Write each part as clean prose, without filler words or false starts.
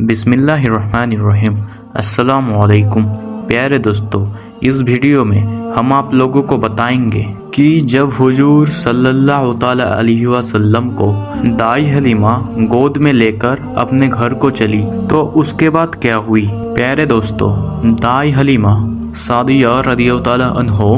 बिस्मिल्लाहिर्रहमानिर्रहीम। अस्सलामुअलैकुम प्यारे दोस्तों, इस वीडियो में हम आप लोगों को बताएंगे कि जब हुजूर सल्लल्लाहु ताला अलैहि वसल्लम को दाई हलीमा गोद में लेकर अपने घर को चली तो उसके बाद क्या हुई। प्यारे दोस्तों, दाई हलीमा सादिया रदियल्लाहु ताला अन्हो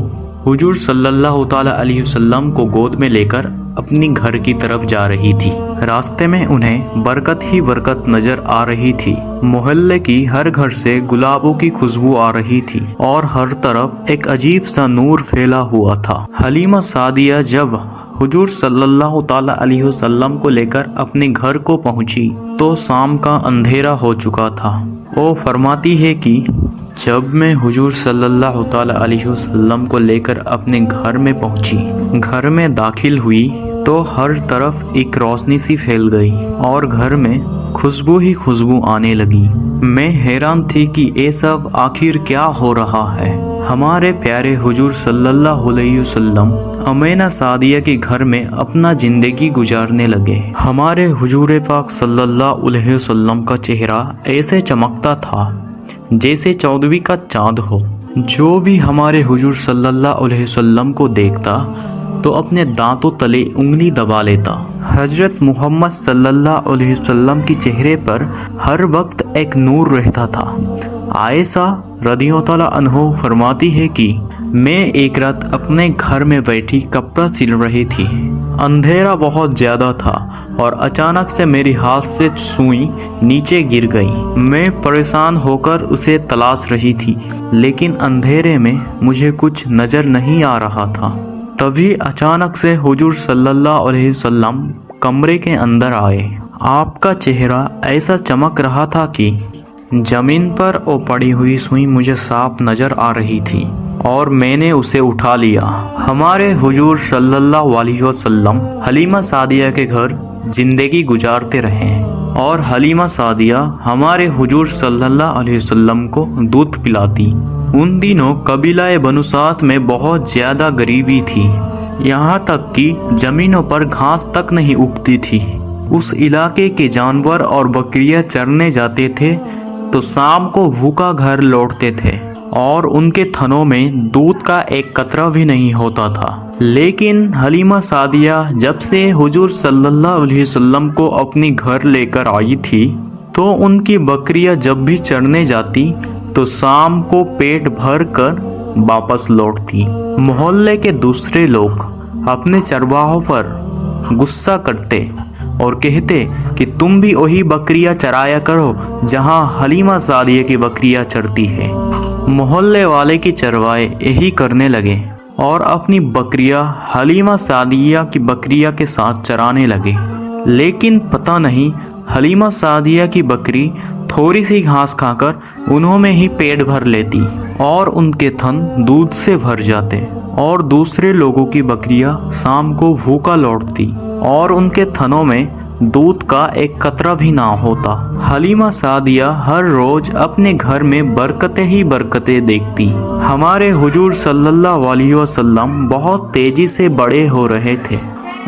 हुजूर सल्लल्लाहु ताला अलैहि वसल्लम को गोद में लेकर अपनी घर की तरफ जा रही थी। रास्ते में उन्हें बरकत ही बरकत नजर आ रही थी। मोहल्ले की हर घर से गुलाबों की खुशबू आ रही थी और हर तरफ एक अजीब सा नूर फैला हुआ था। हलीमा सादिया जब हुजूर सल्लल्लाहु ताला अलैहि वसल्लम को लेकर अपने घर को पहुंची तो शाम का अंधेरा हो चुका था। वो फरमाती है कि जब मैं हुजूर सल्लल्लाहु ताला अलैहि वसल्लम को लेकर अपने घर में पहुंची, घर में दाखिल हुई तो हर तरफ एक रोशनी सी फैल गई और घर में खुशबू ही खुशबू आने लगी। मैं हैरान थी कि ये सब आखिर क्या हो रहा है। हमारे प्यारे हुजूर सल्लल्लाहु अलैहि वसल्लम अमीना सादिया के घर में अपना जिंदगी गुजारने लगे। हमारे हुजूर पाक सल्लल्लाहु अलैहि वसल्लम का चेहरा ऐसे चमकता था जैसे 14वीं का चांद हो। जो भी हमारे हुजूर सल्लल्लाहु अलैहि वसल्लम को देखता तो अपने दांतों तले उंगली दबा लेता। हजरत मोहम्मद सल्लल्लाहु अलैहि वसल्लम के चेहरे पर हर वक्त एक नूर रहता था। आयशा रदियल्लाहु ताला अन्हा फरमाती है कि मैं एक रात अपने घर में बैठी कपड़ा सिल रही थी। अंधेरा बहुत ज्यादा था और अचानक से मेरी हाथ से सुई नीचे गिर गई। मैं परेशान होकर उसे तलाश रही थी, लेकिन अंधेरे में मुझे कुछ नजर नहीं आ रहा था। तभी अचानक से हुजूर सल्लल्लाहु अलैहि वसल्लम कमरे के अंदर आए। आपका चेहरा ऐसा चमक रहा था कि जमीन पर वो पड़ी हुई सुई मुझे साफ नजर आ रही थी और मैंने उसे उठा लिया। हमारे हुजूर सल्लल्लाहु अलैहि वसल्लम हलीमा सादिया के घर जिंदगी गुजारते रहे और हलीमा सादिया हमारे हुजूर सल्लल्लाहु अलैहि वसल्लम को दूध पिलाती। उन दिनों कबीलाए बनु साद में बहुत ज्यादा गरीबी थी, यहाँ तक कि जमीनों पर घास तक नहीं उगती थी। उस इलाके के जानवर और बकरियां चरने जाते थे तो शाम को भूखा घर लौटते थे और उनके थनों में दूध का एक कतरा भी नहीं होता था। लेकिन हलीमा सादिया जब से हुजूर सल्लल्लाहु अलैहि वसल्लम को अपनी घर लेकर आई थी तो उनकी बकरियां जब भी चरने जाती तो शाम को पेट भर कर वापस लौटती। मोहल्ले के दूसरे लोग अपने चरवाहों पर गुस्सा करते और कहते कि तुम भी वही बकरियां चराया करो जहां हलीमा सादिया की बकरियां चरती है। मोहल्ले वाले के चरवाहे यही करने लगे और अपनी बकरियां हलीमा सादिया की बकरियां के साथ चराने लगे। लेकिन पता नहीं हलीमा सादिया की बकरी थोड़ी सी घास खाकर उन्होंने ही पेट भर लेती और उनके थन दूध से भर जाते और दूसरे लोगों की बकरियां शाम को भूखा लौटती और उनके थनों में दूध का एक कतरा भी ना होता। हलीमा सादिया हर रोज अपने घर में बरकतें ही बरकतें देखती। हमारे हुजूर सल्लल्लाहु अलैहि वसल्लम बहुत तेजी से बड़े हो रहे थे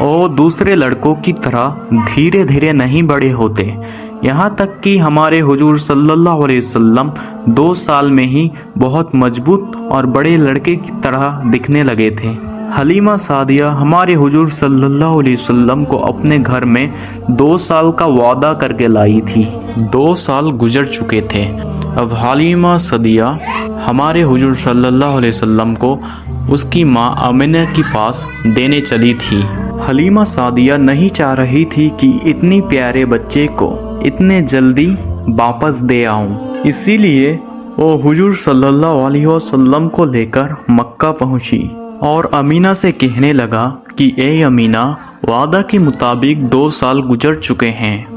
और दूसरे लड़कों की तरह धीरे धीरे नहीं बड़े होते। यहाँ तक कि हमारे हुजूर सल्लल्लाहु अलैहि वसल्लम 2 साल में ही बहुत मजबूत और बड़े लड़के की तरह दिखने लगे थे। हलीमा सादिया हमारे हुजूर सल्लल्लाहु अलैहि वसल्लम को अपने घर में 2 साल का वादा करके लाई थी। 2 साल गुजर चुके थे। अब हलीमा सादिया हमारे हुजूर सल्लल्लाहु अलैहि वसल्लम को उसकी माँ अमीना के पास देने चली थी। हलीमा सादिया नहीं चाह रही थी कि इतनी प्यारे बच्चे को इतने जल्दी वापस दे आऊं, इसीलिए वो हुजूर सल्लल्लाहु अलैहि वसल्लम को लेकर मक्का पहुंची और अमीना से कहने लगा कि ए अमीना, वादा के मुताबिक 2 साल गुजर चुके हैं,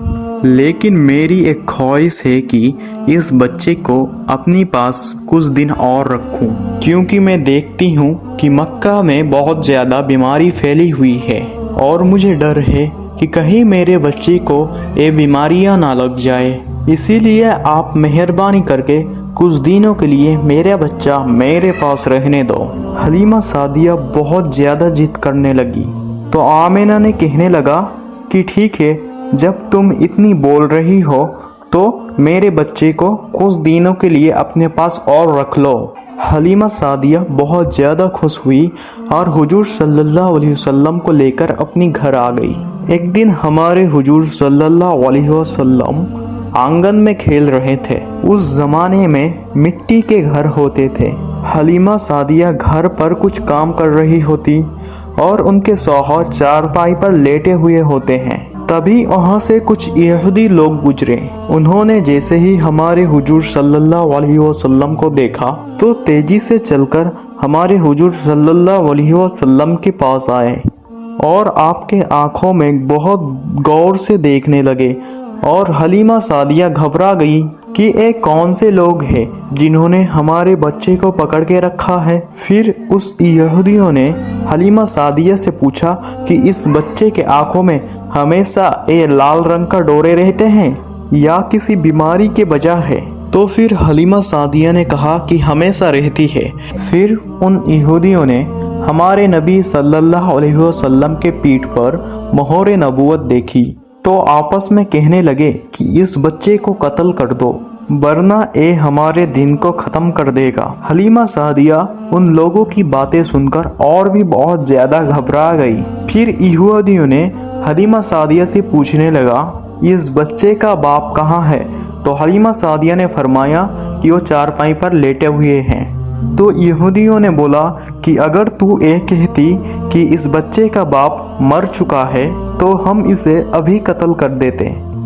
लेकिन मेरी एक ख्वाहिश है कि इस बच्चे को अपनी पास कुछ दिन और रखूं, क्योंकि मैं देखती हूँ कि मक्का में बहुत ज़्यादा बीमारी फैली हुई है और मुझे डर है कि कहीं मेरे बच्चे को ये बीमारियाँ ना लग जाए। इसीलिए आप मेहरबानी करके कुछ दिनों के लिए मेरा बच्चा मेरे पास रहने दो। हलीमा सादिया बहुत ज़्यादा जिद करने लगी तो आमिना ने कहने लगा कि ठीक है, जब तुम इतनी बोल रही हो तो मेरे बच्चे को कुछ दिनों के लिए अपने पास और रख लो। हलीमा सादिया बहुत ज़्यादा खुश हुई और हुजूर सल्लल्लाहु अलैहि वसल्लम को लेकर अपनी घर आ गई। एक दिन हमारे हुजूर सल्लल्लाहु अलैहि वसल्लम आंगन में खेल रहे थे। उस जमाने में मिट्टी के घर होते थे। हलीमा सादिया घर पर कुछ काम कर रही होती और उनके शौहर चारपाई पर लेटे हुए होते हैं। तभी वहाँ से कुछ यहूदी लोग गुजरे। उन्होंने जैसे ही हमारे हुजूर सल्लल्लाहु अलैहि वसल्लम को देखा तो तेजी से चलकर हमारे हुजूर सल्लल्लाहु अलैहि वसल्लम के पास आए और आपके आंखों में बहुत गौर से देखने लगे। और हलीमा सादिया घबरा गई कि ये कौन से लोग हैं जिन्होंने हमारे बच्चे को पकड़ के रखा है। फिर उस यहूदियों ने हलीमा सादिया से पूछा कि इस बच्चे के आंखों में हमेशा ये लाल रंग का डोरे रहते हैं या किसी बीमारी के वजह है। तो फिर हलीमा सादिया ने कहा कि हमेशा रहती है। फिर उन यहूदियों ने हमारे नबी सल्लल्लाहु अलैहि वसल्लम के पीठ पर मोहर नबूवत देखी तो आपस में कहने लगे कि इस बच्चे को कत्ल कर दो वरना ये हमारे दिन को ख़त्म कर देगा। हलीमा सादिया उन लोगों की बातें सुनकर और भी बहुत ज़्यादा घबरा गई। फिर यहूदियों ने हलीमा सादिया से पूछने लगा इस बच्चे का बाप कहाँ है। तो हलीमा सादिया ने फरमाया कि वो चारपाई पर लेटे हुए हैं। तो यहूदियों ने बोला कि अगर तू ये कहती कि इस बच्चे का बाप मर चुका है तो हम इसे अभी कत्ल कर देते।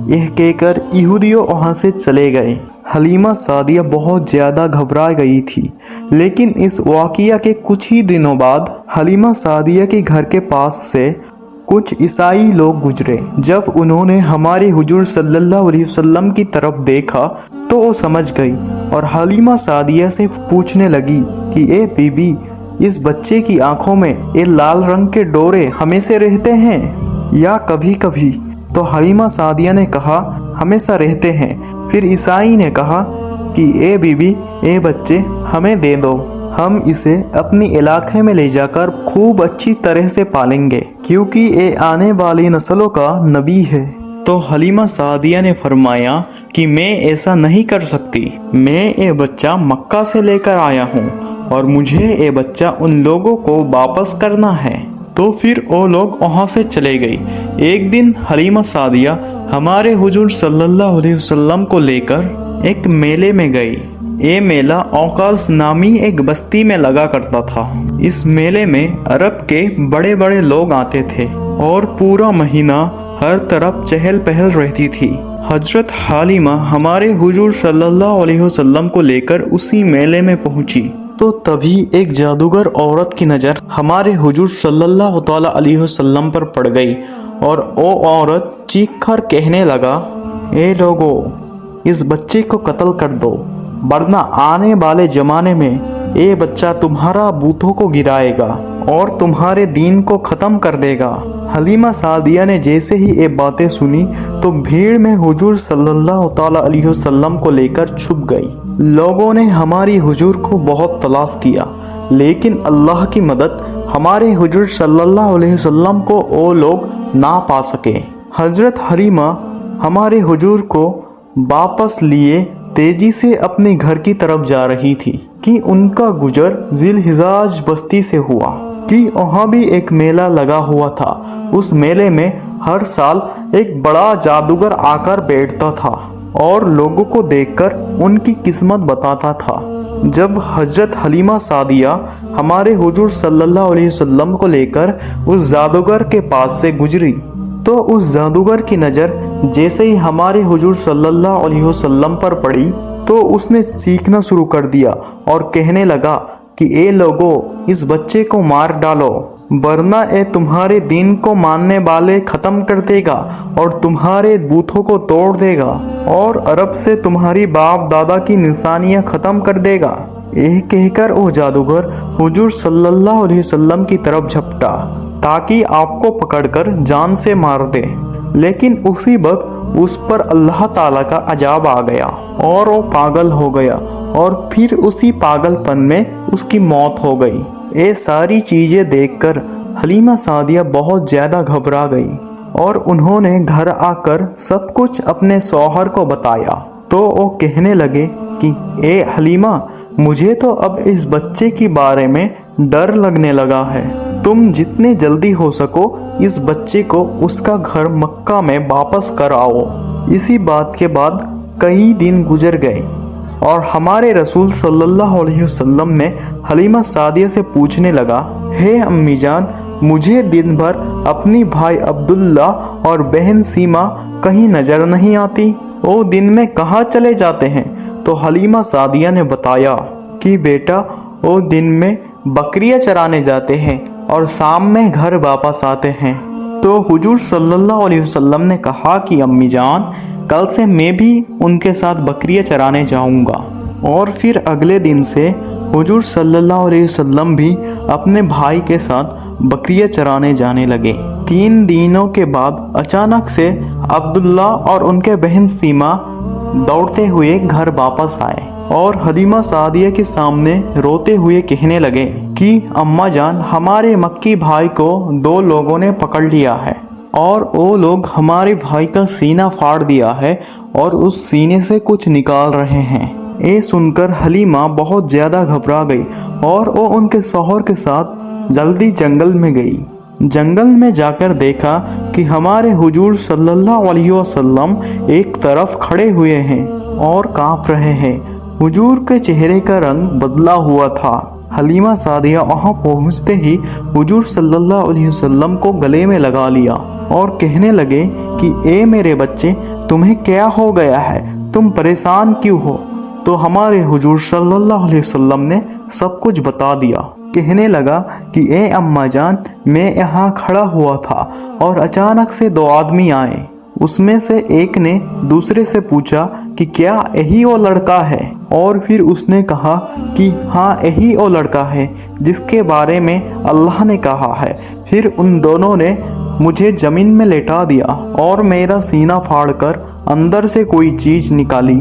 यह कहकर यहूदियों वहाँ से चले गए। हलीमा सादिया बहुत ज़्यादा घबरा गई थी। लेकिन इस वाक़िया के कुछ ही दिनों बाद हलीमा सादिया के घर के पास से कुछ ईसाई लोग गुजरे। जब उन्होंने हमारे हुजूर सल्लल्लाहु अलैहि वसल्लम की तरफ देखा तो वो समझ गई और हलीमा सादिया से पूछने लगी कि ए बीबी, इस बच्चे की आंखों में ये लाल रंग के डोरे हमेशा रहते हैं या कभी कभी। तो हलीमा सादिया ने कहा हमेशा रहते हैं। फिर ईसाई ने कहा कि ए बीबी, ए बच्चे हमें दे दो, हम इसे अपने इलाके में ले जाकर खूब अच्छी तरह से पालेंगे क्योंकि ये आने वाली नस्लों का नबी है। तो हलीमा सादिया ने फरमाया कि मैं ऐसा नहीं कर सकती। मैं ये बच्चा मक्का से लेकर आया हूँ और मुझे ये बच्चा उन लोगों को वापस करना है। तो फिर वो लोग वहाँ से चले गए। एक दिन हलीमा सादिया हमारे हुजूर सल्लल्लाहु अलैहि वसल्लम को लेकर एक मेले में गई। ये मेला औकास नामी एक बस्ती में लगा करता था। इस मेले में अरब के बड़े बड़े लोग आते थे और पूरा महीना हर तरफ चहल पहल रहती थी। हजरत हालिमा हमारे हुजूर सल्लल्लाहु अलैहि वसल्लम को लेकर उसी मेले में पहुंची तो तभी एक जादूगर औरत की नज़र हमारे हुजूर सल्लल्लाहु ताला अलैहि वसल्लम पर पड़ गई और वो औरत चीख कर कहने लगा, ए लोगो, इस बच्चे को कत्ल कर दो वरना आने वाले ज़माने में ये बच्चा तुम्हारा बूथों को गिराएगा और तुम्हारे दीन को ख़त्म कर देगा। हलीमा सादिया ने जैसे ही ये बातें सुनी तो भीड़ में हुजूर सल्लल्लाहु ताला अलैहि वसल्लम को लेकर छुप गई। लोगों ने हमारी हुजूर को बहुत तलाश किया लेकिन अल्लाह की मदद हमारे हुजूर सल्लल्लाहु अलैहि वसल्लम को वो लोग ना पा सके। हजरत हलीमा हमारे हुजूर को वापस लिए तेजी से अपने घर की तरफ जा रही थी कि उनका गुजर जिलहिजाज बस्ती से हुआ कि वहाँ भी एक मेला लगा हुआ था। उस मेले में हर साल एक बड़ा जादूगर आकर बैठता था और लोगों को देखकर उनकी किस्मत बताता था। जब हजरत हलीमा सादिया हमारे हुजूर सल्लल्लाहु अलैहि वसल्लम को लेकर उस जादूगर के पास से गुजरी तो उस जादूगर की नज़र जैसे ही हमारे हुजूर सल्लल्लाहु अलैहि वसल्लम पर पड़ी तो उसने चीखना शुरू कर दिया और कहने लगा कि ए लोगो, इस बच्चे को मार डालो वरना ये तुम्हारे दीन को मानने वाले ख़त्म कर देगा और तुम्हारे बूथों को तोड़ देगा और अरब से तुम्हारी बाप दादा की निशानियाँ ख़त्म कर देगा। यह कहकर वो जादूगर हुजूर सल्लल्लाहु अलैहि वसल्लम की तरफ झपटा ताकि आपको पकड़कर जान से मार दे। लेकिन उसी वक्त उस पर अल्लाह ताला का अजाब आ गया और वो पागल हो गया और फिर उसी पागलपन में उसकी मौत हो गई। ये सारी चीज़ें देखकर हलीमा सादिया बहुत ज़्यादा घबरा गई और उन्होंने घर आकर सब कुछ अपने शौहर को बताया तो वो कहने लगे कि ए हलीमा, मुझे तो अब इस बच्चे के बारे में डर लगने लगा है। तुम जितने जल्दी हो सको इस बच्चे को उसका घर मक्का में वापस कर आओ। इसी बात के बाद कई दिन गुजर गए और हमारे रसूल सल्लल्लाहु अलैहि वसल्लम ने हलीमा सादिया से पूछने लगा, हे अम्मी जान, मुझे दिन भर अपनी भाई अब्दुल्ला और बहन सीमा कहीं नजर नहीं आती, वो दिन में कहाँ चले जाते हैं? तो हलीमा सादिया ने बताया कि बेटा, वो दिन में बकरियां चराने जाते हैं और शाम में घर वापस आते हैं। तो हुजूर सल्लल्लाहु अलैहि वसल्लम ने कहा कि अम्मी जान, कल से मैं भी उनके साथ बकरियां चराने जाऊंगा। और फिर अगले दिन से हुजूर सल्लल्लाहु अलैहि वसल्लम भी अपने भाई के साथ बकरियां चराने जाने लगे। 3 दिनों के बाद अचानक से अब्दुल्ला और उनके बहन सीमा दौड़ते हुए घर वापस आए और हलीमा सादिया के सामने रोते हुए कहने लगे कि अम्मा जान, हमारे मक्की भाई को 2 लोगों ने पकड़ लिया है और वो लोग हमारे भाई का सीना फाड़ दिया है और उस सीने से कुछ निकाल रहे हैं। ये सुनकर हलीमा बहुत ज़्यादा घबरा गई और वो उनके शौहर के साथ जल्दी जंगल में गई। जंगल में जाकर देखा कि हमारे हुजूर सल्लल्लाहु अलैहि वसल्लम एक तरफ खड़े हुए हैं और कांप रहे हैं। हुजूर के चेहरे का रंग बदला हुआ था। हलीमा सादिया वहां पहुंचते ही हुजूर सल्लल्लाहु अलैहि वसल्लम को गले में लगा लिया और कहने लगे कि ए मेरे बच्चे, तुम्हें क्या हो गया है? तुम परेशान क्यों हो? तो हमारे हुजूर सल्लल्लाहु अलैहि वसल्लम ने सब कुछ बता दिया। कहने लगा कि ए अम्मा जान, मैं यहाँ खड़ा हुआ था और अचानक से 2 आदमी आए। उसमें से एक ने दूसरे से पूछा कि क्या यही वो लड़का है? और फिर उसने कहा कि हाँ, यही वो लड़का है जिसके बारे में अल्लाह ने कहा है। फिर उन दोनों ने मुझे जमीन में लेटा दिया और मेरा सीना फाड़कर अंदर से कोई चीज निकाली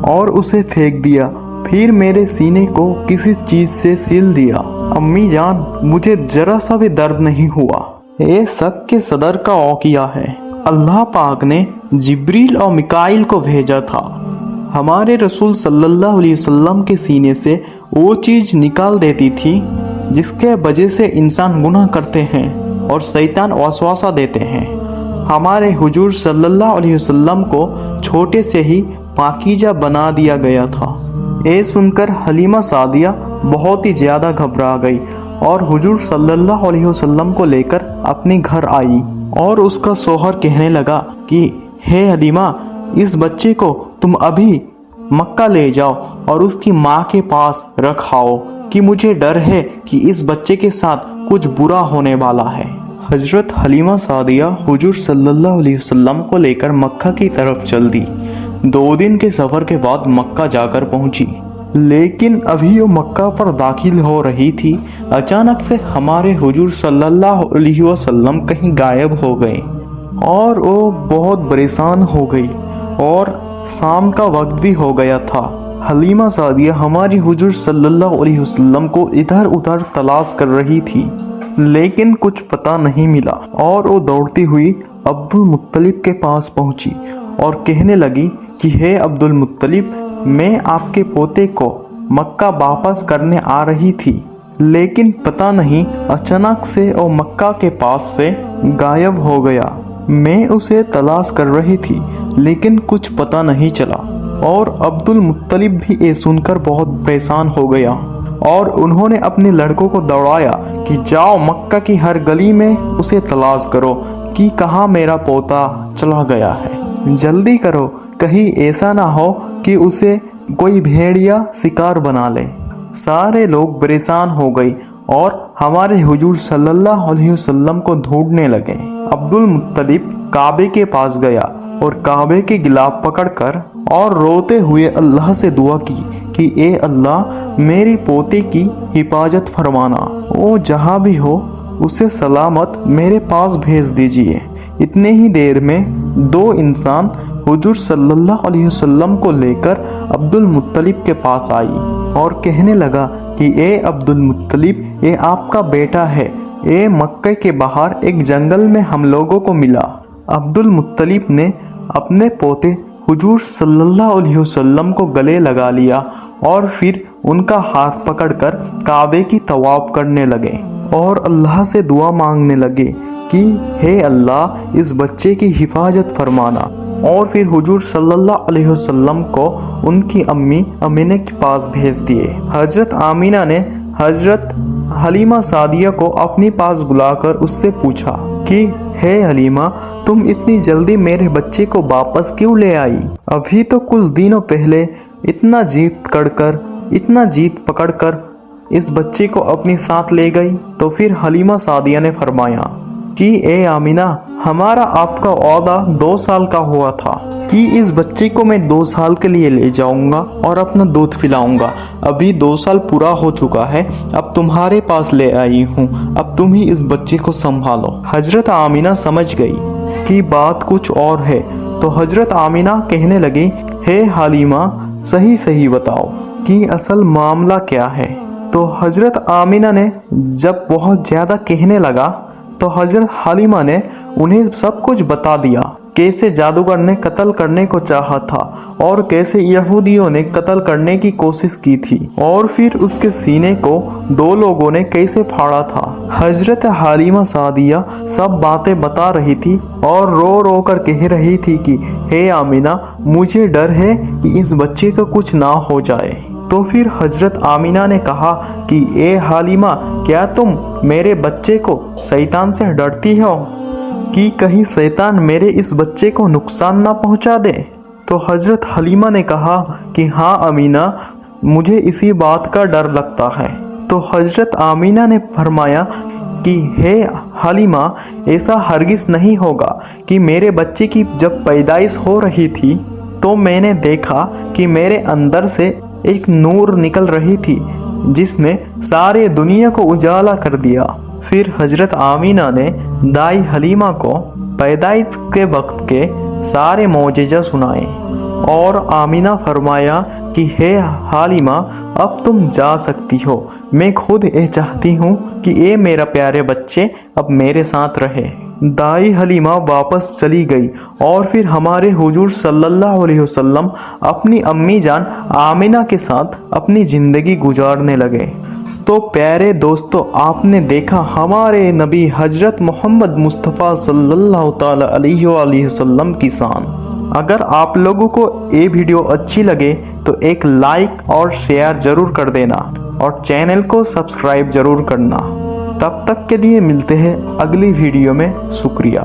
और उसे फेंक दिया। फिर मेरे सीने को किसी चीज से सील दिया। अम्मी जान, मुझे जरा सा भी दर्द नहीं हुआ। ये शक के सदर का वाक़िया है। अल्लाह पाक ने जिब्रील और मिकाइल को भेजा था। हमारे रसूल सल्लल्लाहु अलैहि वसल्लम के सीने से वो चीज़ निकाल देती थी जिसके वजह से इंसान गुनाह करते हैं और शैतान वसवासा देते हैं। हमारे हुजूर सल्लल्लाहु अलैहि वसल्लम को छोटे से ही पाकीज़ा बना दिया गया था। ये सुनकर हलीमा सादिया बहुत ही ज़्यादा घबरा गई और हुजूर सल्लल्लाहु अलैहि वसल्लम को लेकर अपने घर आई और उसका शौहर कहने लगा कि हे हलीमा, इस बच्चे को तुम अभी मक्का ले जाओ और उसकी माँ के पास रखाओ कि मुझे डर है कि इस बच्चे के साथ कुछ बुरा होने वाला है। हजरत हलीमा सादिया हुजूर सल्लल्लाहु अलैहि वसल्लम को लेकर मक्का की तरफ चल दी। 2 दिन के सफ़र के बाद मक्का जाकर पहुंची, लेकिन अभी वो मक्का पर दाखिल हो रही थी, अचानक से हमारे हुजूर सल्लल्लाहु अलैहि वसल्लम कहीं गायब हो गए और वो बहुत परेशान हो गई और शाम का वक्त भी हो गया था। हलीमा सादिया हमारी हुजूर सल्लल्लाहु अलैहि वसल्लम को इधर उधर तलाश कर रही थी, लेकिन कुछ पता नहीं मिला और वो दौड़ती हुई अब्दुल मुत्तलिब के पास पहुंची और कहने लगी कि हे अब्दुल मुत्तलिब, मैं आपके पोते को मक्का वापस करने आ रही थी, लेकिन पता नहीं अचानक से वो मक्का के पास से गायब हो गया। मैं उसे तलाश कर रही थी लेकिन कुछ पता नहीं चला और अब्दुल मुत्तलिब भी ये सुनकर बहुत परेशान हो गया और उन्होंने अपने लड़कों को दौड़ाया कि जाओ मक्का की हर गली में उसे तलाश करो कि कहाँ मेरा पोता चला गया है। जल्दी करो, कहीं ऐसा ना हो कि उसे कोई भेड़िया शिकार बना ले। सारे लोग परेशान हो गए और हमारे हुजूर सल्लल्लाहु अलैहि वसल्लम को ढूंढने लगे। अब्दुल मुत्तलिब काबे के पास गया और काबे के गिलाफ पकड़कर और रोते हुए अल्लाह से दुआ की कि ए अल्लाह, मेरी पोते की हिफाजत फरमाना, वो जहाँ भी हो उसे सलामत मेरे पास भेज दीजिए। इतने ही देर में 2 इंसान हुजूर सल्लल्लाहु अलैहि वसल्लम को लेकर अब्दुल मुत्तलिब के पास आई और कहने लगा कि ए अब्दुल मुत्तलिब, ये आपका बेटा है। ये मक्के के बाहर एक जंगल में हम लोगों को मिला अब्दुल मुत्तलिब ने अपने पोते हुजूर सल्लल्लाहु अलैहि वसल्लम को गले लगा लिया और फिर उनका हाथ पकड़कर काबे की तवाफ करने लगे और अल्लाह से दुआ मांगने लगे कि हे अल्लाह इस बच्चे की हिफाजत फरमाना। और फिर हुजूर सल्लल्लाहु अलैहि वसल्लम को उनकी अम्मी अमीना के पास भेज दिए। हजरत आमीना ने हजरत हलीमा सादिया को अपने पास बुलाकर उससे पूछा कि हे हलीमा, तुम इतनी जल्दी मेरे बच्चे को वापस क्यों ले आई? अभी तो कुछ दिनों पहले इतना जीत पकड़कर इस बच्चे को अपने साथ ले गई। तो फिर हलीमा सादिया ने फरमाया कि ए आमीना, हमारा आपका औदा 2 साल का हुआ था कि इस बच्चे को मैं 2 साल के लिए ले जाऊंगा और अपना दूध पिलाऊंगा। अभी 2 साल पूरा हो चुका है, अब तुम्हारे पास ले आई हूँ, अब तुम ही इस बच्चे को संभालो। हजरत आमीना समझ गई कि बात कुछ और है, तो हजरत आमीना कहने लगी, हे हलीमा, सही बताओ कि असल मामला क्या है। तो हजरत आमीना ने जब बहुत ज्यादा कहने लगा तो हजरत हलीमा ने उन्हें सब कुछ बता दिया, कैसे जादूगर ने कत्ल करने को चाहा था और कैसे यहूदियों ने कत्ल करने की कोशिश की थी और फिर उसके सीने को 2 लोगों ने कैसे फाड़ा था। हजरत हलीमा सादिया सब बातें बता रही थी और रो रो कर कह रही थी कि हे आमीना, मुझे डर है कि इस बच्चे का कुछ ना हो जाए। तो फिर हजरत आमीना ने कहा कि ए हालिमा, क्या तुम मेरे बच्चे को शैतान से डरती हो कि कहीं शैतान मेरे इस बच्चे को नुकसान ना पहुंचा दे? तो हजरत हलीमा ने कहा कि हाँ अमीना, मुझे इसी बात का डर लगता है। तो हजरत आमीना ने फरमाया कि हे हलीमा, ऐसा हरगिज नहीं होगा कि मेरे बच्चे की जब पैदाइश हो रही थी तो मैंने देखा कि मेरे अंदर से एक नूर निकल रही थी जिसने सारे दुनिया को उजाला कर दिया। फिर हजरत आमीना ने दाई हलीमा को पैदाइश के वक्त के सारे मौजज़ा सुनाए और आमीना फरमाया कि हे हालिमा, अब तुम जा सकती हो। मैं खुद ये चाहती हूँ कि ये मेरा प्यारे बच्चे अब मेरे साथ रहे। दाई हलीमा वापस चली गई और फिर हमारे हुजूर सल्लल्लाहु अलैहि वसल्लम अपनी अम्मी जान आमीना के साथ अपनी ज़िंदगी गुजारने लगे। तो प्यारे दोस्तों, आपने देखा हमारे नबी हजरत मोहम्मद मुस्तफ़ा सल्लल्लाहु ताला अलैहि वसल्लम की शान। अगर आप लोगों को ये वीडियो अच्छी लगे तो एक लाइक और शेयर ज़रूर कर देना और चैनल को सब्सक्राइब ज़रूर करना। तब तक के लिए मिलते हैं अगली वीडियो में। शुक्रिया।